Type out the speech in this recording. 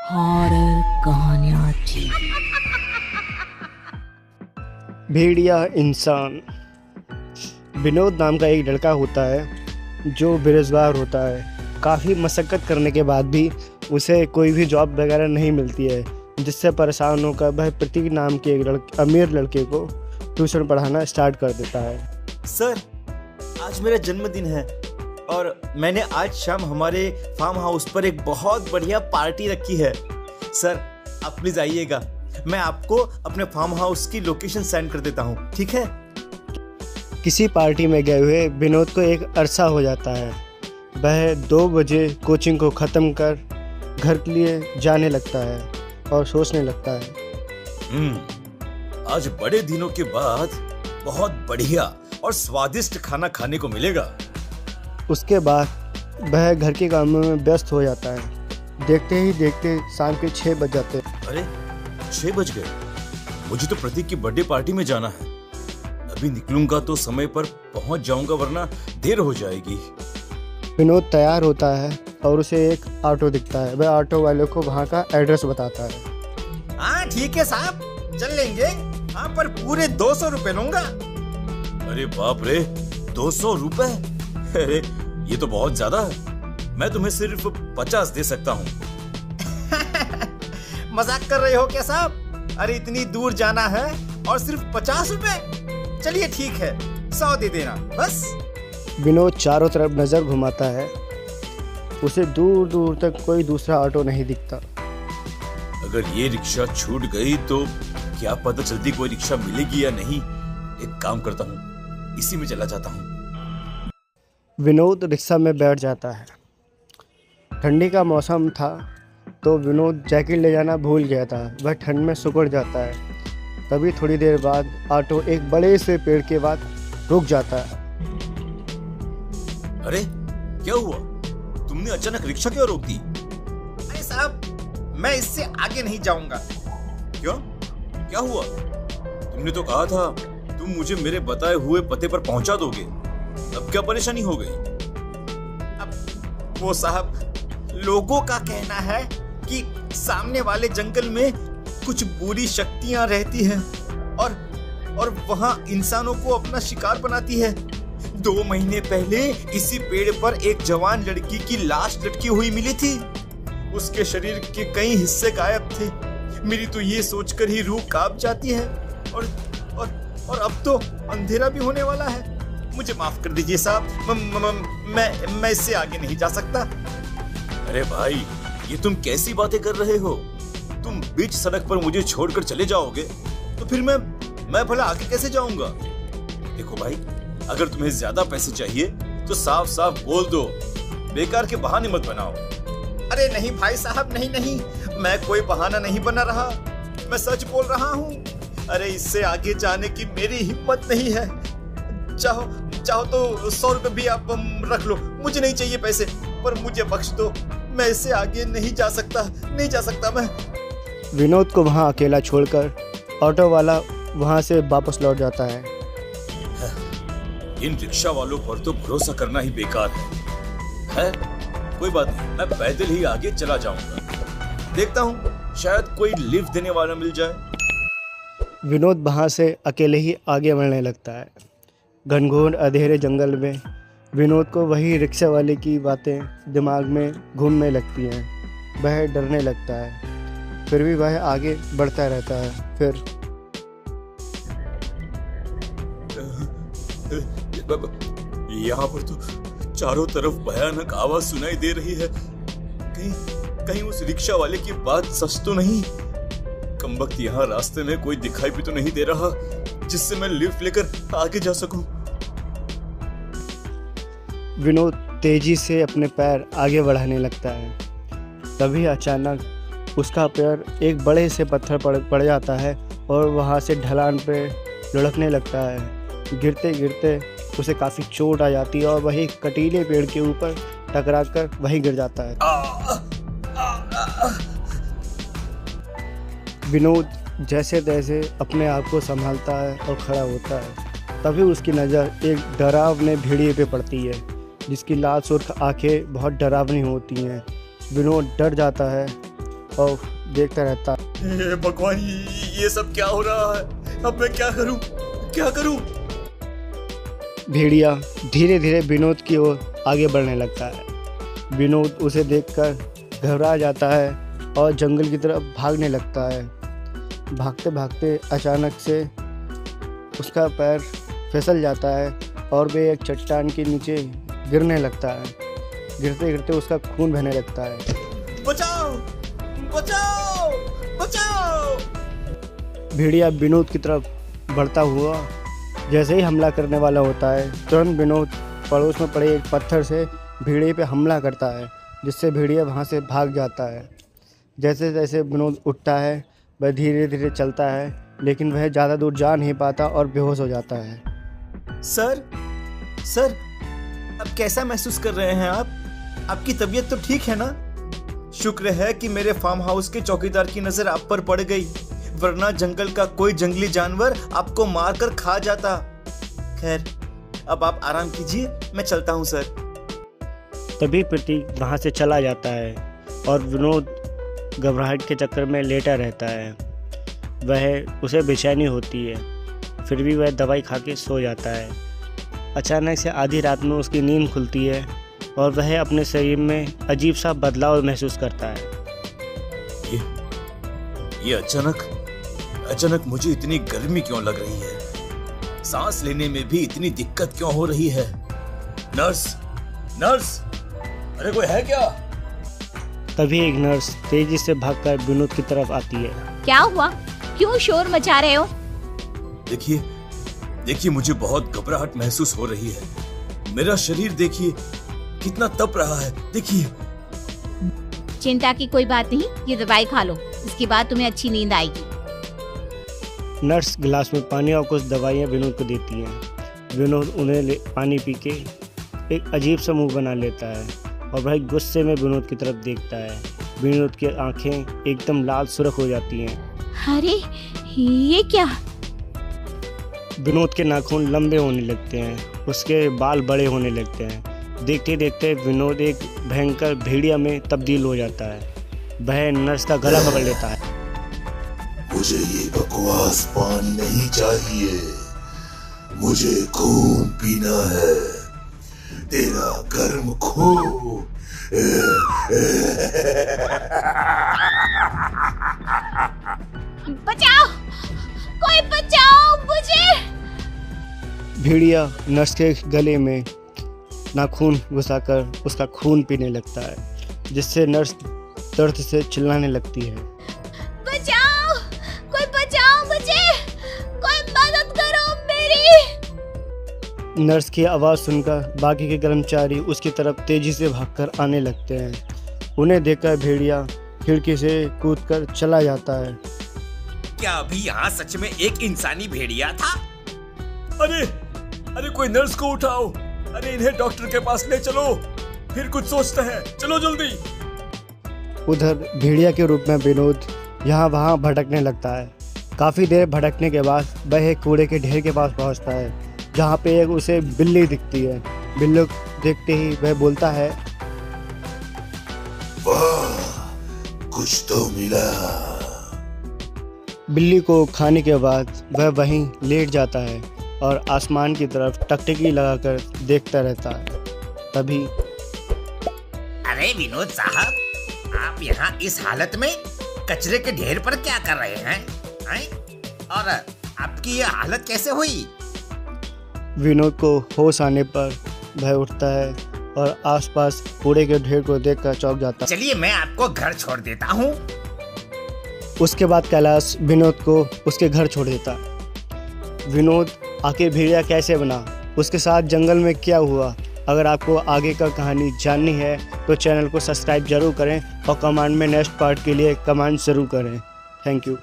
Horror कहानियाँ थी। भेड़िया इंसान। विनोद नाम का एक लड़का होता है जो बेरोज़गार होता है। काफ़ी मशक्क़त करने के बाद भी उसे कोई भी जॉब वगैरह नहीं मिलती है, जिससे परेशान होकर वह प्रतीक नाम के एक अमीर लड़के को ट्यूशन पढ़ाना स्टार्ट कर देता है। सर, आज मेरा जन्मदिन है और मैंने आज शाम हमारे फार्म हाउस पर एक बहुत बढ़िया पार्टी रखी है। सर, आप प्लीज आइएगा। मैं आपको अपने फार्म हाउस की लोकेशन सेंड कर देता हूँ, ठीक है? किसी पार्टी में गए हुए विनोद को एक अरसा हो जाता है। वह 2 बजे कोचिंग को ख़त्म कर घर के लिए जाने लगता है और सोचने लगता है, आज बड़े दिनों के बाद बहुत बढ़िया और स्वादिष्ट खाना खाने को मिलेगा। उसके बाद वह घर के कामों में व्यस्त हो जाता है। देखते ही देखते शाम के 6 बज जाते हैं। अरे 6 बज गए। मुझे तो प्रतीक की बर्थडे पार्टी में जाना है। अभी निकलूंगा तो समय पर पहुंच जाऊंगा, वरना देर हो जाएगी। विनोद तैयार होता है और उसे एक ऑटो दिखता है। वह ऑटो वाले को वहाँ का एड्रेस बताता है। हाँ ठीक है साहब, चल लेंगे। हाँ, पर पूरे 200 रुपए लूंगा। अरे बाप रे, 200 रुपए? अरे ये तो बहुत ज्यादा है। मैं तुम्हें सिर्फ 50 दे सकता हूँ। मजाक कर रहे हो क्या साहब? अरे इतनी दूर जाना है और सिर्फ 50 रुपए? चलिए ठीक है, 100 दे देना बस। विनोद चारों तरफ नज़र घुमाता है। उसे दूर दूर तक कोई दूसरा ऑटो नहीं दिखता। अगर ये रिक्शा छूट गई तो क्या पता जल्दी कोई रिक्शा मिलेगी या नहीं। एक काम करता हूँ, इसी में चला जाता हूँ। विनोद रिक्शा में बैठ जाता है। ठंडी का मौसम था तो विनोद जैकेट ले जाना भूल गया था। वह ठंड में सिकुड़ जाता है। तभी थोड़ी देर बाद ऑटो एक बड़े से पेड़ के बाद रुक जाता है। अरे क्या हुआ? तुमने अचानक रिक्शा क्यों रोक दी? अरे साहब, मैं इससे आगे नहीं जाऊंगा। क्यों? क्या हुआ? तुमने तो कहा था तुम मुझे मेरे बताए हुए पते पर पहुंचा दोगे। अब क्या परेशानी हो गई? अब वो साहब, लोगों का कहना है कि सामने वाले जंगल में कुछ बुरी शक्तियां रहती हैं और वहां इंसानों को अपना शिकार बनाती है। 2 महीने पहले इसी पेड़ पर एक जवान लड़की की लाश लटकी हुई मिली थी। उसके शरीर के कई हिस्से गायब थे। मेरी तो ये सोचकर ही रूह कांप जाती है। और अब तो अंधेरा भी होने वाला है। मुझे माफ कर दीजिए साहब, मैं इससे आगे नहीं जा सकता। अरे भाई, ये तुम कैसी बातें कर रहे हो? तुम बीच सड़क पर मुझे छोड़कर चले जाओगे तो फिर मैं भला आगे कैसे जाऊंगा? देखो भाई, अगर तुम्हें ज्यादा पैसे चाहिए तो साफ साफ बोल दो, बेकार के बहाने मत बनाओ। अरे नहीं भाई साहब, नहीं, मैं कोई बहाना नहीं बना रहा। मैं सच बोल रहा हूँ। अरे इससे आगे जाने की मेरी हिम्मत नहीं है। चाहो तो 100 रुपए भी आप रख लो। मुझे नहीं चाहिए पैसे, पर मुझे बख्श दो। मैं इससे आगे नहीं जा सकता मैं। विनोद को वहाँ अकेला छोड़कर ऑटो वाला वहाँ से वापस लौट जाता है। इन रिक्शा वालों पर तो भरोसा करना ही बेकार है? कोई बात नहीं, मैं पैदल ही आगे चला जाऊंगा। देखता हूँ, शायद कोई लिफ्ट देने वाला मिल जाए। विनोद वहाँ से अकेले ही आगे बढ़ने लगता है। घनघोर अंधेरे जंगल में विनोद को वही रिक्शा वाले की बातें दिमाग में घूमने लगती हैं। वह डरने लगता है, फिर भी वह आगे बढ़ता रहता है। फिर यहाँ पर तो चारों तरफ भयानक आवाज सुनाई दे रही है। कहीं उस रिक्शा वाले की बात सच तो नहीं? कमबख्त, यहाँ रास्ते में कोई दिखाई भी तो नहीं दे रहा जिससे मैं लिफ्ट लेकर आगे जा सकूं। विनोद तेजी से अपने पैर आगे बढ़ाने लगता है। तभी अचानक उसका पैर एक बड़े से पत्थर पड़ जाता है और वहाँ से ढलान पे लुढ़कने लगता है। गिरते गिरते उसे काफ़ी चोट आ जाती है और वही कटीले पेड़ के ऊपर टकराकर वहीं गिर जाता है। विनोद जैसे तैसे अपने आप को संभालता है और खड़ा होता है। तभी उसकी नज़र एक डरावने भेड़िए पे पड़ती है, जिसकी लाल सुर्ख आंखें बहुत डरावनी होती हैं। विनोद डर जाता है और देखता रहता। हे भगवान, ये सब क्या हो रहा है? अब मैं क्या करूं? क्या करूं? भेड़िया धीरे धीरे विनोद की ओर आगे बढ़ने लगता है। विनोद उसे देखकर घबरा जाता है और जंगल की तरफ भागने लगता है। भागते भागते अचानक से उसका पैर फिसल जाता है और वह एक चट्टान के नीचे गिरने लगता है। गिरते गिरते उसका खून बहने लगता है। बचाओ! बचाओ! बचाओ! भेड़िया विनोद की तरफ बढ़ता हुआ जैसे ही हमला करने वाला होता है, तुरंत विनोद पड़ोस में पड़े एक पत्थर से भेड़िए पे हमला करता है, जिससे भेड़िया वहाँ से भाग जाता है। जैसे जैसे विनोद उठता है वह धीरे धीरे चलता है, लेकिन वह ज़्यादा दूर जा नहीं पाता और बेहोश हो जाता है। सर, अब कैसा महसूस कर रहे हैं आप? आपकी तबीयत तो ठीक है ना? शुक्र है कि मेरे फार्म हाउस के चौकीदार की नजर आप पर पड़ गई, वरना जंगल का कोई जंगली जानवर आपको मारकर खा जाता। खैर, अब आप आराम कीजिए, मैं चलता हूँ सर। तभी प्रतीक वहाँ से चला जाता है और विनोद घबराहट के चक्कर में लेटा रहता है। उसे बेचैनी होती है, फिर भी वह दवाई खा के सो जाता है। अचानक से आधी रात में उसकी नींद खुलती है और वह अपने शरीर में अजीब सा बदलाव महसूस करता है। ये अचानक मुझे इतनी गर्मी क्यों लग रही है? सांस लेने में भी इतनी दिक्कत क्यों हो रही है? नर्स, अरे कोई है क्या? तभी एक नर्स तेजी से भागकर विनोद की तरफ आती है। क्या हुआ? क्यों शोर मचा रहे हो? देखिए मुझे बहुत घबराहट महसूस हो रही है। मेरा शरीर देखिए कितना तप रहा है, देखिए। चिंता की कोई बात नहीं, ये दवाई खा लो, इसके बाद तुम्हें अच्छी नींद आएगी। नर्स गिलास में पानी और कुछ दवाइयाँ विनोद को देती हैं। विनोद उन्हें पानी पी के एक अजीब सा मुंह बना लेता है और वह गुस्से में विनोद की तरफ देखता है। विनोद की आंखें एकदम लाल सुर्ख हो जाती हैं। अरे ये क्या? विनोद के नाखून लंबे होने लगते हैं, उसके बाल बड़े होने लगते हैं। देखते देखते विनोद एक भयंकर भेड़िया में तब्दील हो जाता है। वह नर्स का गला पकड़ लेता है। मुझे ये बकवास पानी नहीं चाहिए, मुझे खून पीना है, तेरा गर्म खून। बचाओ, कोई बचाओ मुझे। भेड़िया नर्स के गले में नाखून घुसाकर उसका खून पीने लगता है, जिससे नर्स दर्द से चिल्लाने लगती है। बचाओ, कोई बचाओ मुझे, कोई मदद करो मेरी। नर्स की आवाज़ सुनकर बाकी के कर्मचारी उसकी तरफ तेजी से भागकर आने लगते हैं। उन्हें देखकर भेड़िया खिड़की से कूदकर चला जाता है। क्या अभी यहाँ सच में एक इंसानी भेड़िया था? अरे कोई नर्स को उठाओ, अरे इन्हें डॉक्टर के पास ले चलो, फिर कुछ सोचते हैं, चलो जल्दी। उधर भेड़िया के रूप में विनोद यहाँ वहाँ भटकने लगता है। काफ़ी देर भटकने के बाद वह एक कूड़े के ढेर के पास पहुँचता है, जहाँ पे एक उसे बिल्ली दिखती है। बिल्ली देखते ही वह बोलता है, वाह, कुछ तो मिला। बिल्ली को खाने के बाद वह वहीं लेट जाता है और आसमान की तरफ टकटकी लगाकर देखता रहता है। तभी अरे विनोद साहब, आप यहाँ इस हालत में कचरे के ढेर पर क्या कर रहे हैं? और आपकी ये हालत कैसे हुई? विनोद को होश आने पर वह उठता है और आसपास कूड़े के ढेर को देखकर चौंक जाता है। चलिए मैं आपको घर छोड़ देता हूँ। उसके बाद कैलाश विनोद को उसके घर छोड़ देता। विनोद आखिर भेड़िया कैसे बना, उसके साथ जंगल में क्या हुआ? अगर आपको आगे का कहानी जाननी है तो चैनल को सब्सक्राइब जरूर करें और कमेंट में नेक्स्ट पार्ट के लिए कमेंट ज़रूर करें। Thank you.